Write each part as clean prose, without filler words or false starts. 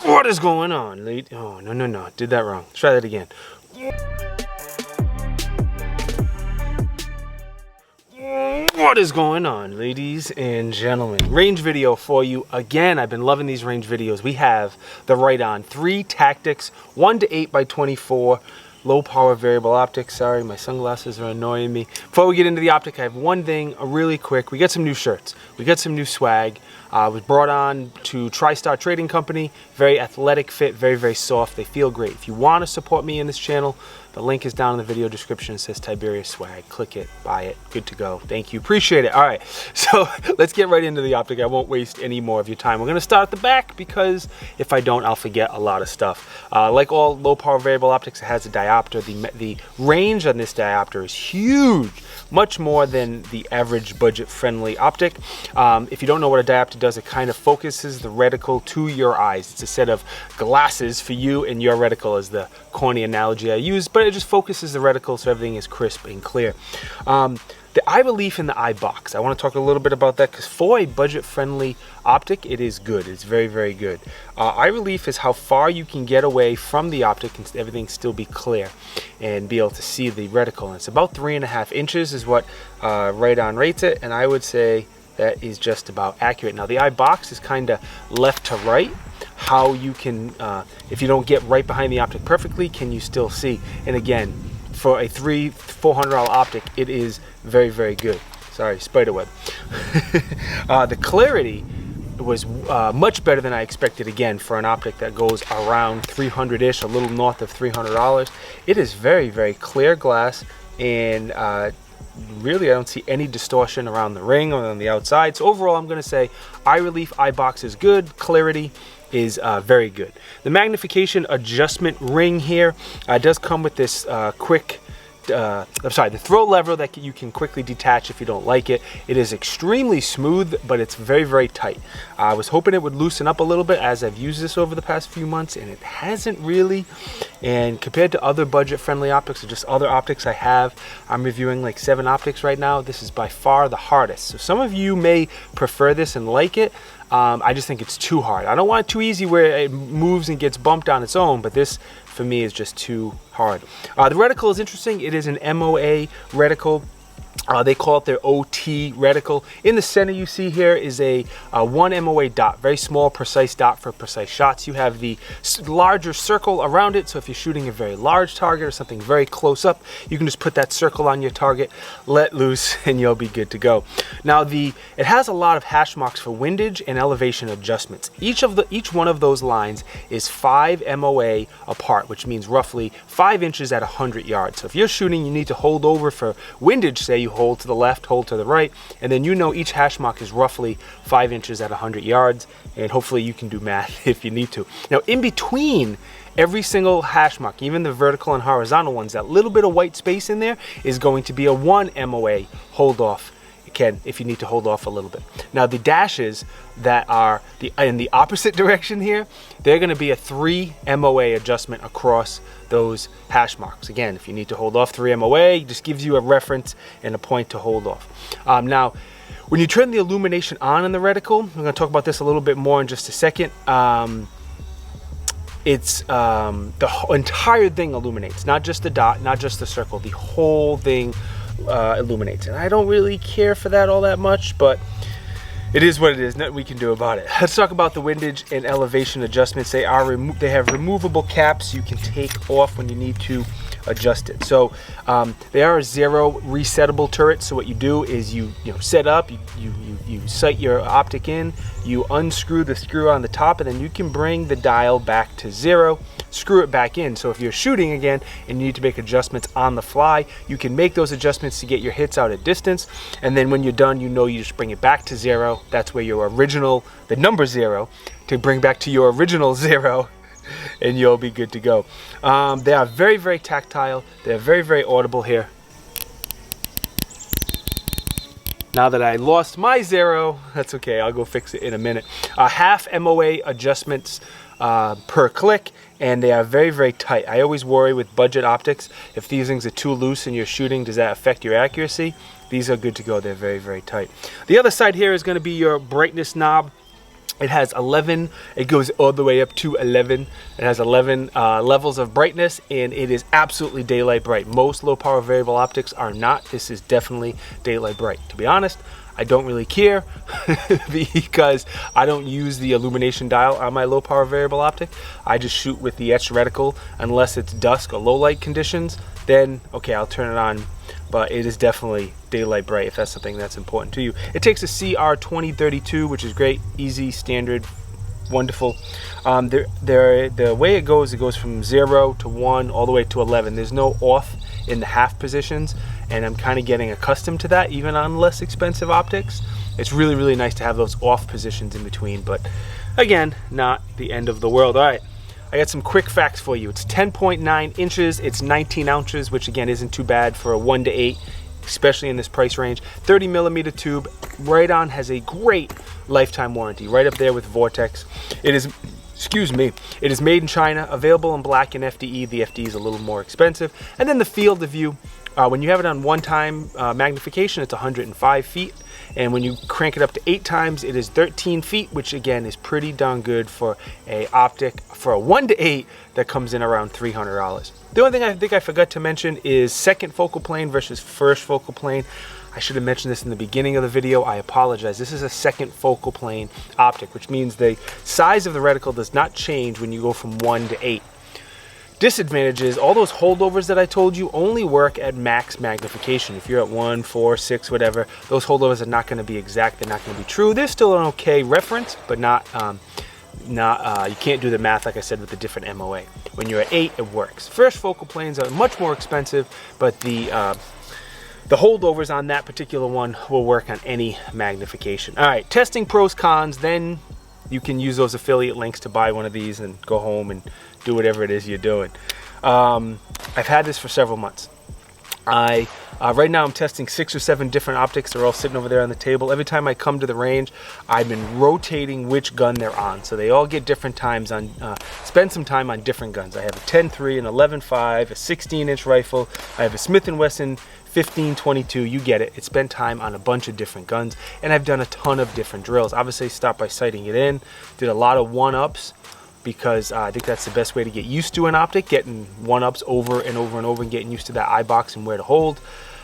What is going on, lady? Oh, no. Did that wrong. Let's try that again. What is going on, ladies and gentlemen? Range video for you again. I've been loving these range videos. We have the Riton 3 Tactix 1-8x24 low power variable optics. Sorry, my sunglasses are annoying me. Before we get into the optic, I have one thing really quick. We got some new shirts. We got some new swag. Was brought on to TriStar Trading Company. Very athletic fit, very soft. They feel great. If you want to support me in this channel, the link is down in the video description. It says Tiberious swag. Click it, buy it. Good to go. Thank you. Appreciate it. All right, so let's get right into the optic. I won't waste any more of your time. We're going to start at the back because if I don't, I'll forget a lot of stuff. Like all low power variable optics, it has a diopter. The range on this diopter is huge, much more than the average budget friendly optic. If you don't know what a diopter does, it kind of focuses the reticle to your eyes. It's a set of glasses for you and your reticle, is the corny analogy I use, but it just focuses the reticle so everything is crisp and clear. The eye relief in the eye box, I want to talk a little bit about that because for a budget friendly optic, it is good. It's very good. Eye relief is how far you can get away from the optic and everything still be clear and be able to see the reticle. And it's about 3.5 inches is what Riton rates it, and I would say that is just about accurate. Now the eye box is kind of left to right. How you can, if you don't get right behind the optic perfectly, can you still see? And again, for a $400 optic, it is very good. Sorry, spiderweb. The clarity was much better than I expected, again, for an optic that goes around 300-ish, a little north of $300. It is very clear glass, and really I don't see any distortion around the ring or on the outside. So overall, I'm going to say eye relief, eye box is good. Clarity is very good. The magnification adjustment ring here does come with this quick the throw lever that you can quickly detach if you don't like it. It is extremely smooth, but it's very tight. I was hoping it would loosen up a little bit as I've used this over the past few months, and it hasn't really. And compared to other budget-friendly optics or just other optics I have, I'm reviewing like 7 optics right now. This is by far the hardest. So some of you may prefer this and like it. I just think it's too hard. I don't want it too easy where it moves and gets bumped on its own, but this for me is just too hard. The reticle is interesting. It is an MOA reticle. They call it their OT reticle. In the center you see here is a 1 MOA dot, very small precise dot for precise shots. You have the larger circle around it, so if you're shooting a very large target or something very close up, you can just put that circle on your target, let loose, and you'll be good to go. Now it has a lot of hash marks for windage and elevation adjustments. Each one of those lines is 5 MOA apart, which means roughly 5 inches at 100 yards. So if you're shooting, you need to hold over for windage, say you hold to the left, hold to the right, and then you know each hash mark is roughly 5 inches at 100 yards, and hopefully you can do math if you need to. Now in between every single hash mark, even the vertical and horizontal ones, that little bit of white space in there is going to be a 1 MOA hold off, if you need to hold off a little bit. Now the dashes that are in the opposite direction here, they're going to be a 3 MOA adjustment across those hash marks. Again, if you need to hold off 3 MOA, it just gives you a reference and a point to hold off. Now when you turn the illumination on in the reticle, I'm going to talk about this a little bit more in just a second. It's the entire thing illuminates, not just the dot, not just the circle. The whole thing illuminates, and I don't really care for that all that much, but it is what it is. Nothing we can do about it. Let's talk about the windage and elevation adjustments. They have removable caps you can take off when you need to adjust it. So they are a 0 resettable turret. So what you do is you set up, you sight your optic in, you unscrew the screw on the top, and then you can bring the dial back to 0, screw it back in. So if you're shooting again and you need to make adjustments on the fly, you can make those adjustments to get your hits out at distance, and then when you're done, you just bring it back to 0. That's where your original, the number 0, to bring back to your original 0, and you'll be good to go. They are very tactile. They're very audible here. Now that I lost my 0, that's okay, I'll go fix it in a minute. Half MOA adjustments per click, and they are very tight. I always worry with budget optics, if these things are too loose in your shooting, does that affect your accuracy? These are good to go. They're very tight. The other side here is going to be your brightness knob. It has 11, it goes all the way up to 11. It has 11 levels of brightness, and it is absolutely daylight bright. Most low power variable optics are not. This is definitely daylight bright. To be honest, I don't really care because I don't use the illumination dial on my low power variable optic. I just shoot with the etched reticle unless it's dusk or low light conditions. Then, okay, I'll turn it on, but it is definitely daylight bright if that's something that's important to you. It takes a CR2032, which is great, easy, standard, wonderful. The way it goes from 0 to 1 all the way to 11. There's no off in the half positions, and I'm kind of getting accustomed to that even on less expensive optics. It's really, really nice to have those off positions in between, but again, not the end of the world. All right, I got some quick facts for you. It's 10.9 inches, it's 19 ounces, which again isn't too bad for a 1 to 8, especially in this price range. 30 millimeter tube. Riton has a great lifetime warranty, right up there with Vortex. It is, excuse me, it is made in China, available in black and FDE. The FDE is a little more expensive. And then the field of view, when you have it on 1-time magnification, it's 105 feet. And when you crank it up to 8 times, it is 13 feet, which again is pretty darn good for a optic for a 1 to 8 that comes in around $300. The only thing I think I forgot to mention is second focal plane versus first focal plane. I should have mentioned this in the beginning of the video. I apologize. This is a second focal plane optic, which means the size of the reticle does not change when you go from 1 to 8. Disadvantage is all those holdovers that I told you only work at max magnification. If you're at 1, 4, 6, whatever, those holdovers are not going to be exact. They're not going to be true. They're still an okay reference, but not you can't do the math like I said with the different MOA. When you're at 8, it works. First focal planes are much more expensive, but the holdovers on that particular one will work on any magnification. All right, testing pros, cons, then you can use those affiliate links to buy one of these and go home and do whatever it is you're doing. I've had this for several months. Right now I'm testing 6 or 7 different optics. They're all sitting over there on the table. Every time I come to the range, I've been rotating which gun they're on. So they all get different times on, spend some time on different guns. I have a 10.3, an 11.5, a 16-inch rifle. I have a Smith & Wesson 15-22, you get it. It spent time on a bunch of different guns, and I've done a ton of different drills. Obviously, stopped by sighting it in, did a lot of 1-ups, because I think that's the best way to get used to an optic, getting 1-ups over and over and over and getting used to that eye box and where to hold.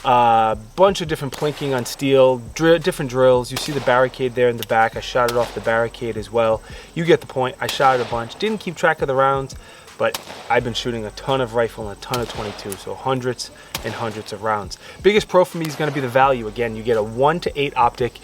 Bunch of different plinking on steel, different drills. You see the barricade there in the back. I shot it off the barricade as well. You get the point. I shot it a bunch. Didn't keep track of the rounds, but I've been shooting a ton of rifle and a ton of 22, so hundreds and hundreds of rounds. Biggest pro for me is going to be the value. Again, you get a 1 to 8 optic.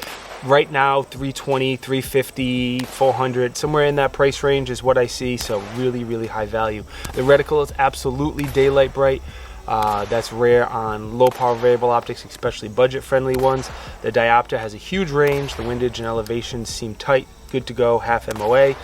Right now, 320, 350, 400, somewhere in that price range is what I see, so really, really high value. The reticle is absolutely daylight bright. That's rare on low power variable optics, especially budget friendly ones. The Diopter has a huge range. The windage and elevations seem tight, good to go, half MOA.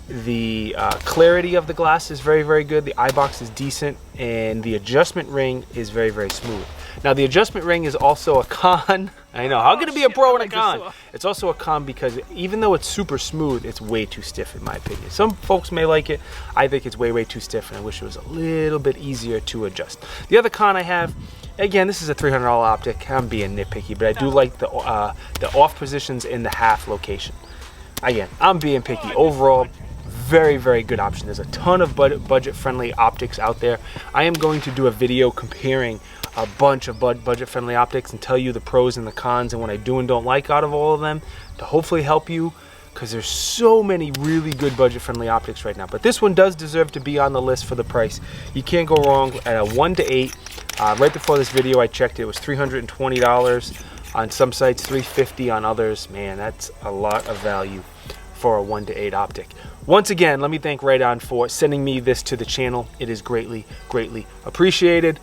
The clarity of the glass is very, very good. The eye box is decent, and the adjustment ring is very, very smooth. Now, the adjustment ring is also a con. I know, how can it be a pro and a con? It's also a con because even though it's super smooth, it's way too stiff in my opinion. Some folks may like it. I think it's way, way too stiff, and I wish it was a little bit easier to adjust. The other con I have, again, this is a $300 optic. I'm being nitpicky, but I do like the off positions in the half location. Again, I'm being picky. Overall, very, very good option. There's a ton of budget-friendly optics out there. I am going to do a video comparing a bunch of budget-friendly optics and tell you the pros and the cons and what I do and don't like out of all of them to hopefully help you, because there's so many really good budget-friendly optics right now. But this one does deserve to be on the list for the price. You can't go wrong at a 1 to 8. Right before this video, I checked. It was $320 on some sites, $350 on others. Man, that's a lot of value for a 1 to 8 optic. Once again, let me thank Riton for sending me this to the channel. It is greatly, greatly appreciated.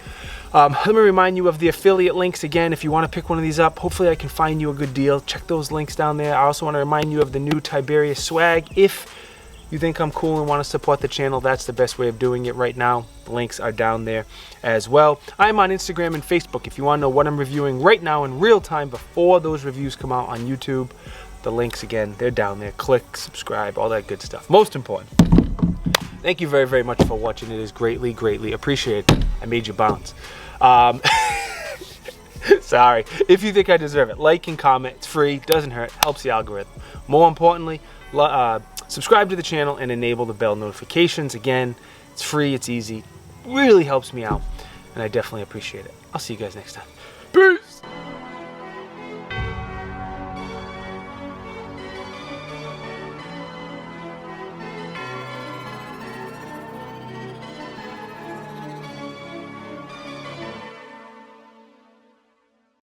Let me remind you of the affiliate links again. If you want to pick one of these up, hopefully I can find you a good deal. Check those links down there. I also want to remind you of the new Tiberious swag. If you think I'm cool and want to support the channel, that's the best way of doing it right now. The links are down there as well. I'm on Instagram and Facebook. If you want to know what I'm reviewing right now in real time before those reviews come out on YouTube, the links, again, they're down there. Click, subscribe, all that good stuff. Most important, thank you very, very much for watching. It is greatly, greatly appreciated. I made you bounce. Sorry. If you think I deserve it, like and comment. It's free, doesn't hurt, helps the algorithm. More importantly, subscribe to the channel and enable the bell notifications. Again, it's free, it's easy, really helps me out, and I definitely appreciate it. I'll see you guys next time. Peace!